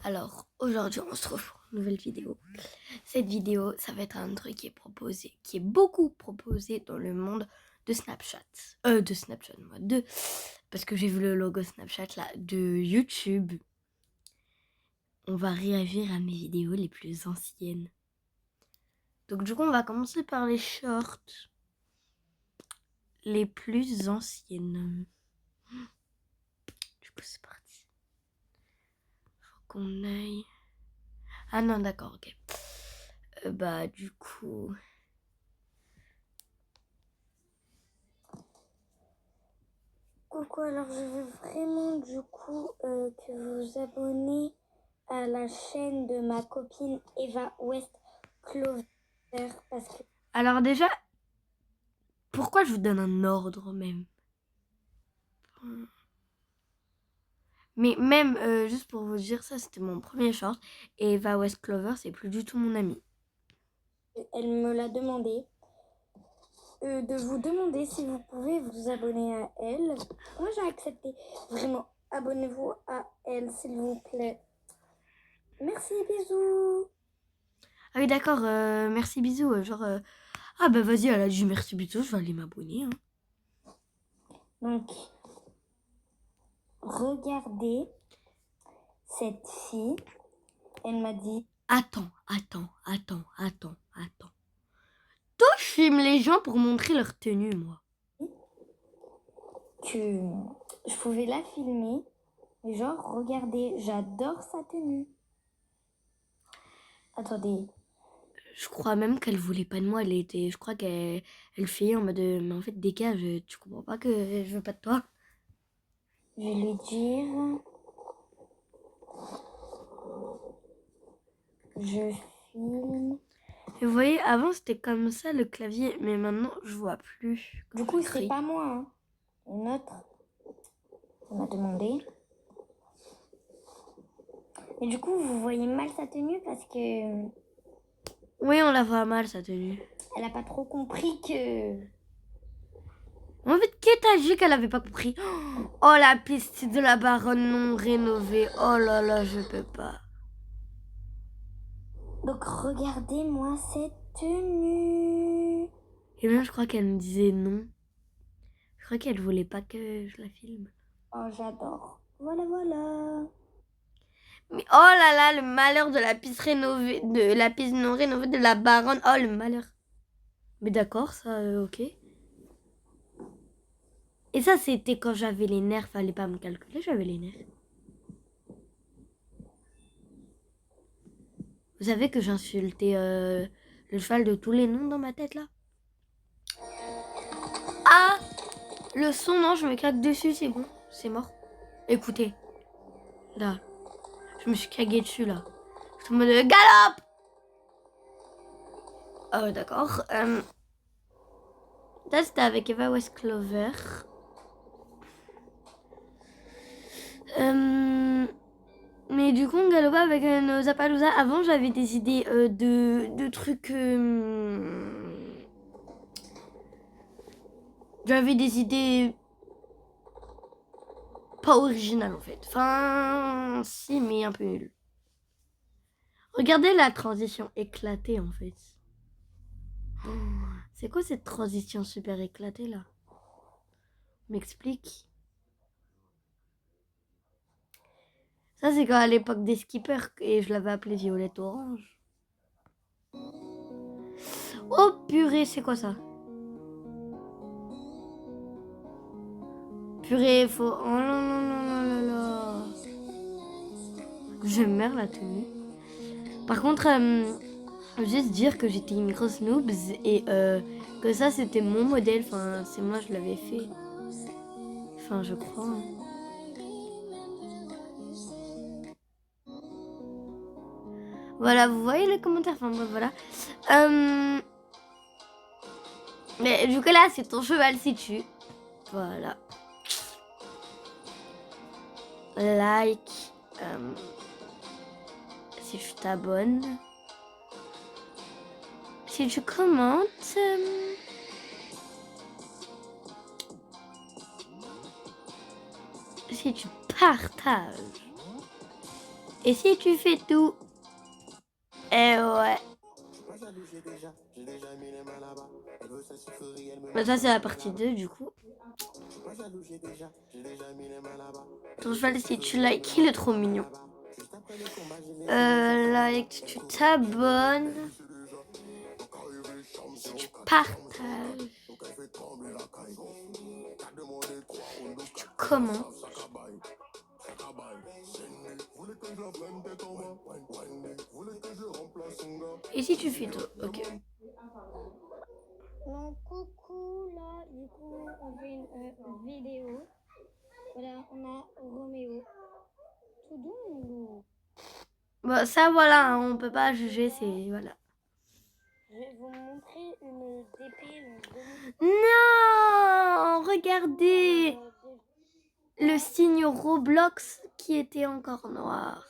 Alors, aujourd'hui, on se retrouve pour une nouvelle vidéo. Cette vidéo, ça va être un truc qui est beaucoup proposé dans le monde de Snapchat. De Snapchat, moi, parce que j'ai vu le logo Snapchat, là, de YouTube. On va réagir à mes vidéos les plus anciennes. Donc, du coup, on va commencer par les shorts les plus anciennes. Du coup, c'est parti. Faut qu'on aille... Ah non, d'accord, ok. Du coup... Coucou, alors je veux vraiment du coup que vous vous abonnez à la chaîne de ma copine Eva West Clover parce que... Alors déjà, pourquoi je vous donne un ordre même? Mais même, juste pour vous dire, ça c'était mon premier short. Et Eva West Clover, c'est plus du tout mon amie. Elle me l'a demandé. De vous demander si vous pouvez vous abonner à elle. Moi j'ai accepté. Vraiment, abonnez-vous à elle s'il vous plaît. Merci, bisous. Ah oui, d'accord, merci, bisous. Ah bah vas-y, elle a dit merci, bisous, je vais aller m'abonner. Hein. Donc, regardez cette fille. Elle m'a dit... Attends. Toi, je filme les gens pour montrer leur tenue, moi. que je pouvais la filmer. Et genre, regardez, j'adore sa tenue. Attendez. Je crois même qu'elle voulait pas de moi. Je crois qu'elle fait en mode, mais en fait, dégage, tu comprends pas que je veux pas de toi. Je vais lui dire. Je filme. Et vous voyez, avant c'était comme ça le clavier, mais maintenant je vois plus. Du coup, c'est pas moi. Hein. Une autre. Elle m'a demandé. Et du coup, vous voyez mal sa tenue parce que... Oui, on la voit mal sa tenue. Elle a pas trop compris que... En fait, qui t'a dit qu'elle avait pas compris? Oh, la piste de la baronne non rénovée. Oh là là, je peux pas. Donc, regardez-moi cette tenue. Et même, je crois qu'elle me disait non. Je crois qu'elle voulait pas que je la filme. Oh, j'adore. Voilà, voilà. Mais oh là là, le malheur de la piste rénovée, de la piste non rénovée de la baronne. Oh, le malheur. Mais d'accord, ça, ok. Et ça, c'était quand j'avais les nerfs. Fallait pas me calculer, j'avais les nerfs. Vous savez que j'insultais le cheval de tous les noms dans ma tête, là? Ah! Le son, non, je me claque dessus, c'est bon. C'est mort. Écoutez. Là. Je me suis cagué dessus, là. Je suis en mode galope! Oh, d'accord. Là, c'était avec Eva West Clover. Mais du coup, on galopait avec nos Zapalooza. Avant, j'avais des idées de trucs... J'avais des idées... pas originales, en fait. Enfin, si, mais un peu nul. Regardez la transition éclatée, en fait. Oh, c'est quoi cette transition super éclatée, là? M'explique. Ça, c'est quand à l'époque des skippers et je l'avais appelé Violette Orange. Oh purée, c'est quoi ça? Purée, faut... Oh là là là là là. Je meurs la tenue. Par contre, juste dire que j'étais une grosse noobs et que ça c'était mon modèle. Enfin, c'est moi, je l'avais fait. Enfin, je crois. Hein. Voilà, vous voyez les commentaires. Enfin, bref, voilà. Mais du coup, là, c'est ton cheval si tu. Voilà. Like. Si tu t'abonnes. Si tu commentes. Si tu partages. Et si tu fais tout? Eh ouais. Bah, ça, c'est la partie 2 du coup. Ton cheval, si tu likes, il est trop mignon. Like, tu t'abonnes. Si tu partages. Si tu commentes. Et si tu fais tout? Ok. Donc, coucou, là, du coup, on fait une vidéo. Voilà, on a Roméo. Tout doux. Bon, ça, voilà, hein, on peut pas juger, c'est... Voilà. Je vais vous montrer une DP. Non! Regardez! Le signe Roblox qui était encore noir.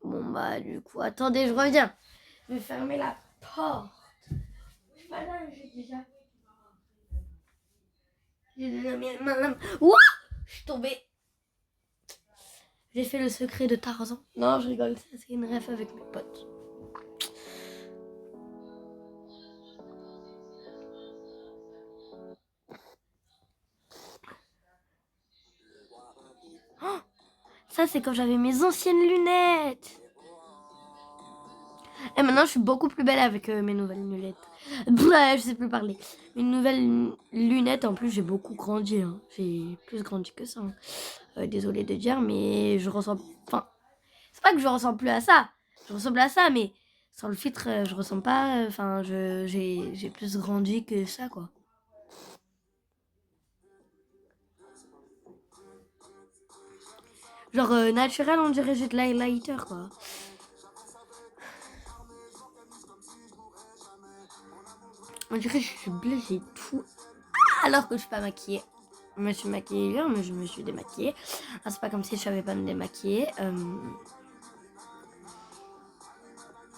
Bon, bah, du coup, attendez, je reviens. Je vais fermer la porte. Voilà, j'ai déjà... Ouah! Je suis tombée. J'ai fait le secret de Tarzan. Non, je rigole, ça c'est une ref avec mes potes. Oh, ça c'est quand j'avais mes anciennes lunettes. Et maintenant je suis beaucoup plus belle avec mes nouvelles lunettes. Bref, je sais plus parler. Mes nouvelles lunettes, en plus j'ai beaucoup grandi. Hein. J'ai plus grandi que ça. Hein. Désolée de dire, mais je ressemble... Enfin, c'est pas que je ressemble plus à ça. Je ressemble à ça, mais sans le filtre, je ressemble pas... Enfin, j'ai plus grandi que ça, quoi. Genre naturel, on dirait j'ai de l'highlighter, quoi. On dirait que je suis bleue, j'ai tout. Ah, alors que je suis pas maquillée. Je me suis maquillée hier, mais je me suis démaquillée. Ah, c'est pas comme si je savais pas me démaquiller.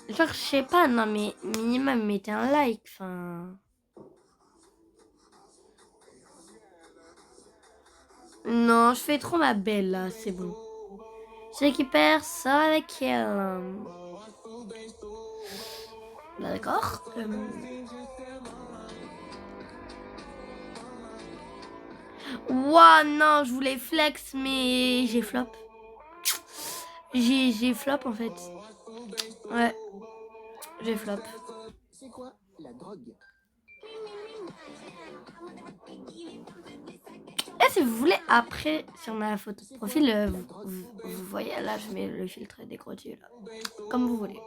Genre, je sais pas, non, mais minimum, mettez un like, enfin... Non, je fais trop ma belle, là, c'est bon. Je récupère ça avec elle. Là, d'accord. Ouah, non, je voulais flex, mais j'ai flop. J'ai flop, en fait. Ouais, j'ai flop. C'est quoi la drogue? Et si vous voulez, après, si on a la photo de profil, vous voyez, là, je mets le filtre dégrossi, là. Comme vous voulez.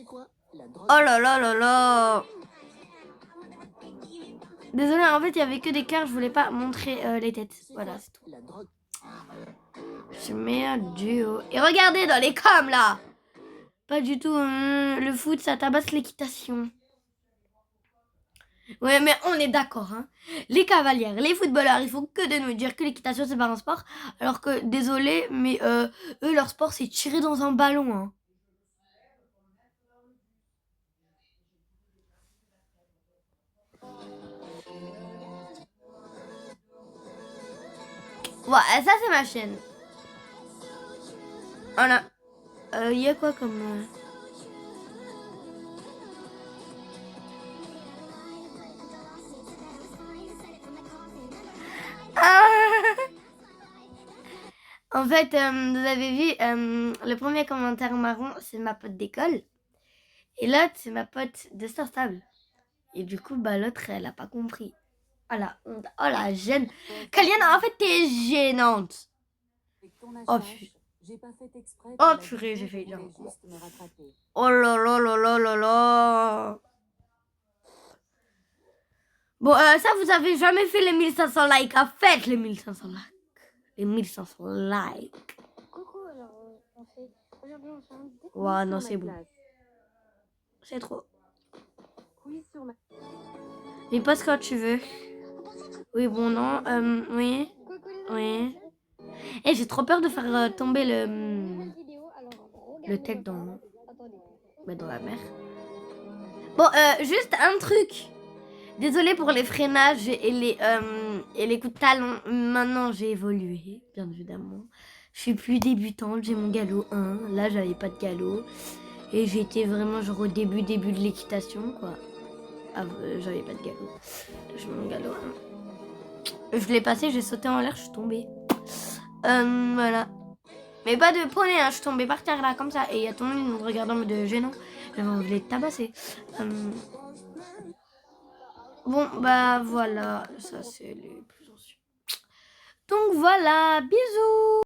Oh là là là là! Désolée, en fait, il y avait que des cœurs, je voulais pas montrer les têtes. Voilà, c'est tout. Je mets un duo. Et regardez dans les coms, là! Pas du tout, le foot, ça tabasse l'équitation. Ouais, mais on est d'accord, hein. Les cavalières, les footballeurs, ils font que de nous dire que l'équitation, c'est pas un sport. Alors que, désolé, mais eux, leur sport, c'est tirer dans un ballon, hein. Ouais, ça, c'est ma chaîne. Voilà. Il y a quoi comme... En fait, vous avez vu, le premier commentaire marron, c'est ma pote d'école. Et l'autre, c'est ma pote de Star Stable. Et du coup, bah, l'autre, elle a pas compris. Oh la honte, oh la gêne. Kaliana, en fait, t'es gênante. Oh, oh purée, j'ai fait bien. Oh là là là là là là. Bon, ça, vous avez jamais fait les 1500 likes. Faites les 1500 likes. Les 1500 likes. Coucou, alors on fait... Aujourd'hui, on fait un découverte. Ouais, non, c'est bon. C'est trop. Mais passe quand tu veux. Oui, bon, non. Oui. Oui. Et j'ai trop peur de faire tomber le tech dans la mer. Bon, juste un truc. Désolée pour les freinages et les coups de talon. Maintenant, j'ai évolué, bien évidemment. Je suis plus débutante, j'ai mon galop 1. Là, j'avais pas de galop. Et j'étais vraiment genre au début de l'équitation, quoi. Ah, j'avais pas de galop. Là, j'ai mon galop 1. Je l'ai passé, j'ai sauté en l'air, je suis tombée. Voilà. Mais pas de poney, hein, je suis tombée par terre là, comme ça. Et il y a tout le monde qui me regarde en mode gênant. J'avais envie de les tabasser. Bon, bah voilà, ça c'est les plus anciens. Donc voilà, bisous!